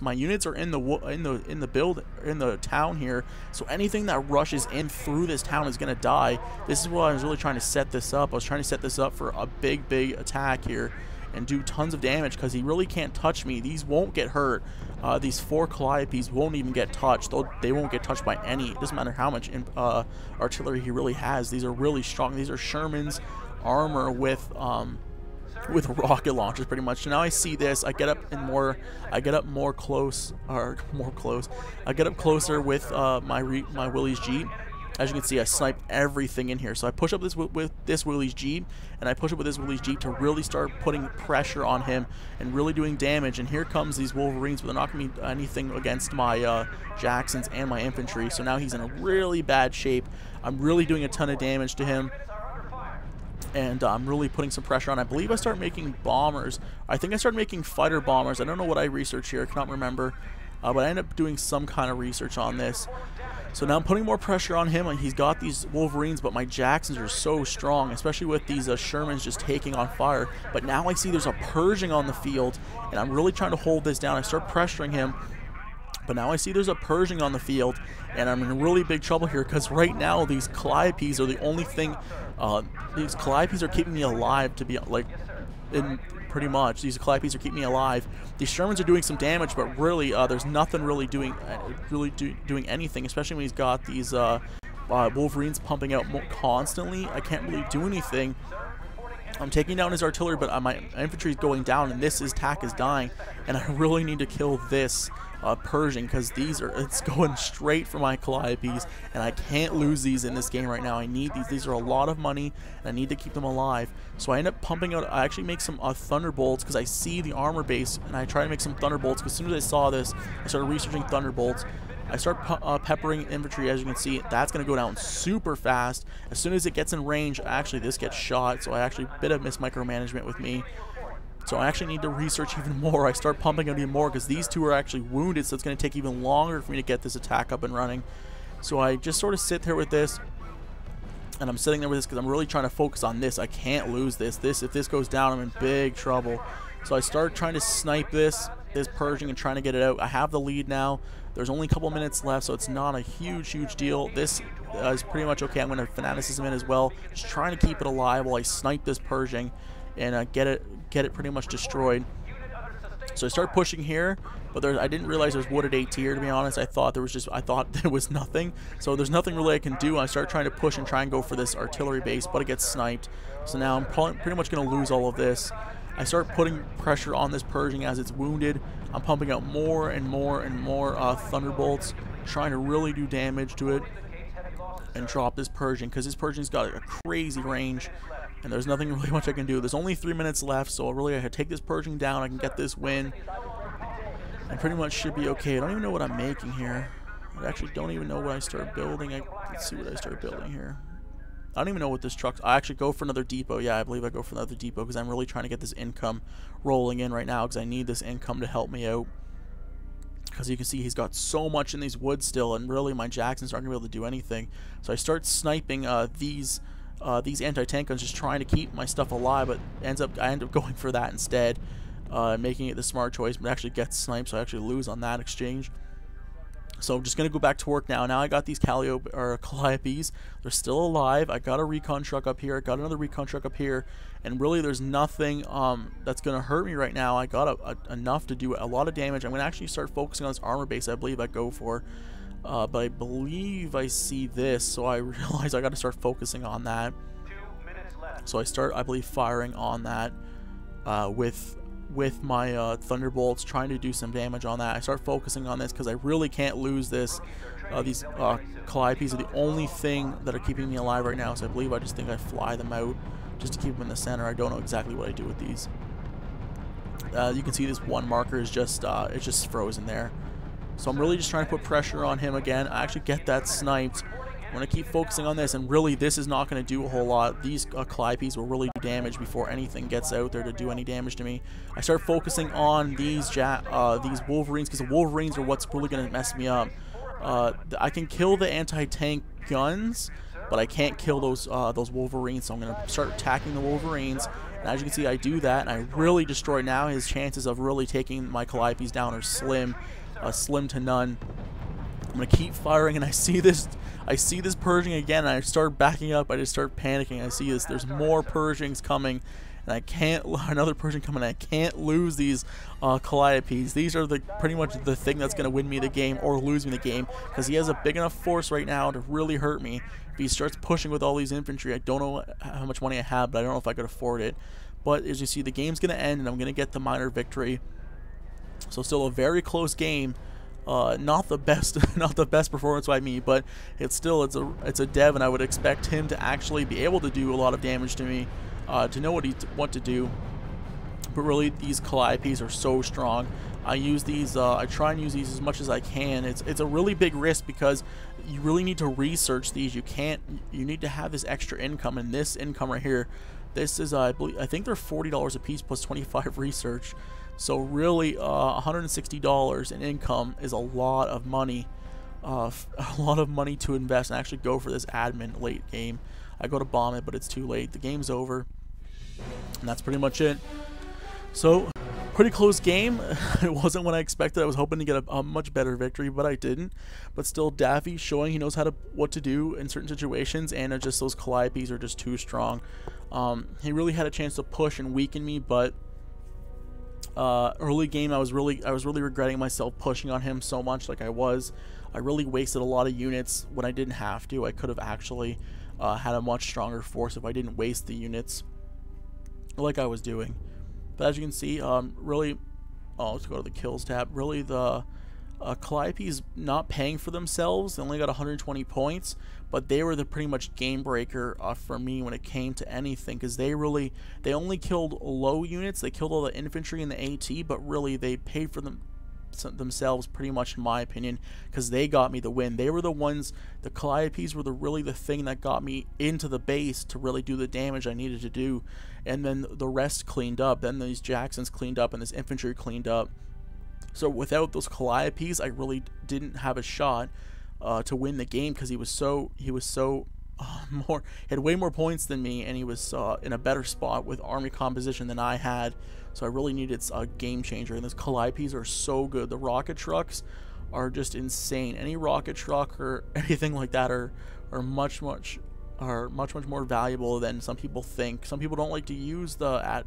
My units are in the town here, so anything that rushes in through this town is gonna die. This is what I was really trying to set this up. I was trying to set this up for a big attack here and do tons of damage because he really can't touch me. These won't get hurt. These 4 Calliopes won't even get touched. They won't get touched by any. It doesn't matter how much artillery he really has. These are really strong. These are Sherman's armor with rocket launchers, pretty much. So now I see this. I get up closer with my Willys Jeep. As you can see, I sniped everything in here. So I push up with this Willys Jeep, and I push up with this Willys Jeep to really start putting pressure on him and really doing damage. And here comes these Wolverines, but they're not going to be anything against my Jacksons and my infantry. So now he's in a really bad shape. I'm really doing a ton of damage to him, and I'm really putting some pressure on. I believe I started making bombers. I think I started making fighter bombers. I don't know what I researched here. I cannot remember. But I ended up doing some kind of research on this. So now I'm putting more pressure on him. He's got these Wolverines, but my Jacksons are so strong, especially with these Shermans just taking on fire. But now I see there's a Pershing on the field, and I'm really trying to hold this down. I start pressuring him, but now I see there's a Pershing on the field, and I'm in really big trouble here because right now these Calliopes are the only thing. These Calliopes are keeping me alive, to be like, pretty much. These Calliopes are keeping me alive. These Shermans are doing some damage, but really, there's nothing really doing anything, especially when he's got these Wolverines pumping out constantly. I can't really do anything. I'm taking down his artillery, but my infantry is going down, and this attack is dying, and I really need to kill this Pershing because it's going straight for my Calliopes, and I can't lose these in this game right now. I need these. These are a lot of money, and I need to keep them alive. So I end up pumping out. I actually make some Thunderbolts because I see the armor base, and I try to make some Thunderbolts because as soon as I saw this, I started researching Thunderbolts. I start peppering infantry. As you can see, that's going to go down super fast. As soon as it gets in range, actually this gets shot, so I actually a bit of micromanagement with me. So I actually need to research even more. I start pumping out even more because these two are actually wounded, so it's going to take even longer for me to get this attack up and running. So I just sort of sit there with this, and I'm sitting there with this because I'm really trying to focus on this. I can't lose this. If this goes down, I'm in big trouble. So I start trying to snipe this Pershing and trying to get it out. I have the lead now. There's only a couple minutes left, so it's not a huge deal. This is pretty much okay. I'm going to Fanaticism in as well, just trying to keep it alive while I snipe this Pershing and get it pretty much destroyed. So I start pushing here, but I didn't realize there's wooded AT here, to be honest. I thought there was nothing. So there's nothing really I can do. I start trying to push and try and go for this artillery base, but it gets sniped. So now I'm pretty much going to lose all of this. I start putting pressure on this Pershing as it's wounded. I'm pumping out more and more Thunderbolts, trying to really do damage to it and drop this Pershing, because this Pershing's got a crazy range, and there's nothing really much I can do. There's only 3 minutes left, so really I can take this Pershing down. I can get this win, and pretty much should be okay. I don't even know what I'm making here. I actually don't even know what I started building. Let's see what I started building here. I don't even know what this truck. I actually go for another depot. Yeah, I believe I go for another depot because I'm really trying to get this income rolling in right now because I need this income to help me out. Because you can see he's got so much in these woods still, and really my Jacksons aren't going to be able to do anything. So I start sniping these anti-tank guns, just trying to keep my stuff alive, but I end up going for that instead, making it the smart choice, but it actually gets sniped, so I actually lose on that exchange. So I'm just going to go back to work now. Now I got these Calliopes. They're still alive. I got a recon truck up here. I got another recon truck up here. And really there's nothing that's going to hurt me right now. I got enough to do a lot of damage. I'm going to actually start focusing on this armor base I believe I go for. But I believe I see this. So I realize I got to start focusing on that. So I start, I believe, firing on that with my Thunderbolts, trying to do some damage on that. I start focusing on this because I really can't lose this. These Calliopes are the only thing that are keeping me alive right now, so I believe I just think I fly them out just to keep them in the center. I don't know exactly what I do with these. You can see this one marker is just it's just frozen there. So I'm really just trying to put pressure on him again. I actually get that sniped. I'm going to keep focusing on this, and really this is not going to do a whole lot. These Calliopes will really do damage before anything gets out there to do any damage to me. I start focusing on these Wolverines, because the Wolverines are what's really going to mess me up. I can kill the anti-tank guns, but I can't kill those Wolverines, so I'm going to start attacking the Wolverines And as you can see, I do that, and I really destroy. Now his chances of really taking my Calliopes down are slim to none. I'm gonna keep firing, and I see this Pershing again, and I start backing up. I just start panicking. I see this. There's more Pershings coming, and I can't. Another Pershing coming. I can't lose these Calliopes. These are pretty much the thing that's gonna win me the game or lose me the game, because he has a big enough force right now to really hurt me. If he starts pushing with all these infantry, I don't know how much money I have, but I don't know if I could afford it. But as you see, the game's gonna end, and I'm gonna get the minor victory. So still a very close game. Not the best performance by me, but it's a dev, and I would expect him to actually be able to do a lot of damage to me, to know what to do. But really, these Calliopes are so strong. I use these. I try and use these as much as I can. It's a really big risk because you really need to research these. You need to have this extra income, and this income right here. This is I think they're $40 a piece plus 25 research. So really, $160 in income is a lot of money, a lot of money to invest and actually go for this admin late game. I go to bomb it, but it's too late. The game's over, and that's pretty much it. So, pretty close game. It wasn't what I expected. I was hoping to get a much better victory, but I didn't. But still, Dafi showing he knows what to do in certain situations, and just those Calliopes are just too strong. He really had a chance to push and weaken me, but early game I was really regretting myself pushing on him so much. Like I really wasted a lot of units when I didn't have to. I could have actually had a much stronger force if I didn't waste the units like I was doing. But as you can see, really, let's go to the kills tab. Really, the Calliopes not paying for themselves. They only got 120 points, but they were the pretty much game breaker for me when it came to anything, because they only killed low units. They killed all the infantry and the AT, but really they paid for themselves pretty much, in my opinion, because they got me the win. They were the ones. The Calliopes were really the thing that got me into the base to really do the damage I needed to do, and then the rest cleaned up. Then these Jacksons cleaned up, and this infantry cleaned up. So without those Calliopes, I really didn't have a shot to win the game, because he had way more points than me, and he was in a better spot with army composition than I had. So I really needed a game changer, and those Calliopes are so good. The rocket trucks are just insane. Any rocket truck or anything like that are much more valuable than some people think. Some people don't like to use the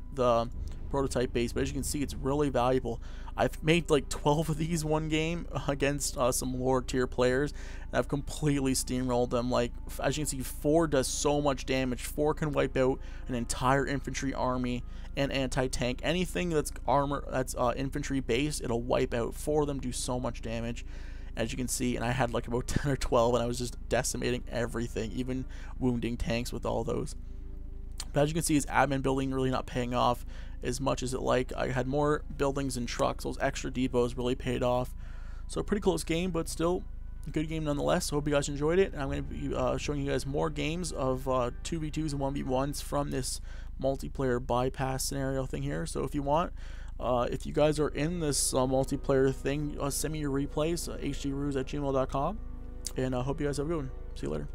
prototype base, but as you can see, it's really valuable. I've made like 12 of these one game against some lower tier players, and I've completely steamrolled them. Like, as you can see, 4 does so much damage. 4 can wipe out an entire infantry army and anti-tank. Anything that's infantry based, it'll wipe out. 4 of them do so much damage, as you can see, and I had like about 10 or 12, and I was just decimating everything, even wounding tanks with all those. But as you can see, his admin building really not paying off as much as I had more buildings and trucks. Those extra depots really paid off. So a pretty close game, but still a good game nonetheless. So hope you guys enjoyed it. And I'm going to be showing you guys more games of 2v2s and 1v1s from this multiplayer bypass scenario thing here. So if you want, if you guys are in this multiplayer thing, send me your replays, hdruse@gmail.com. And I hope you guys have a good one. See you later.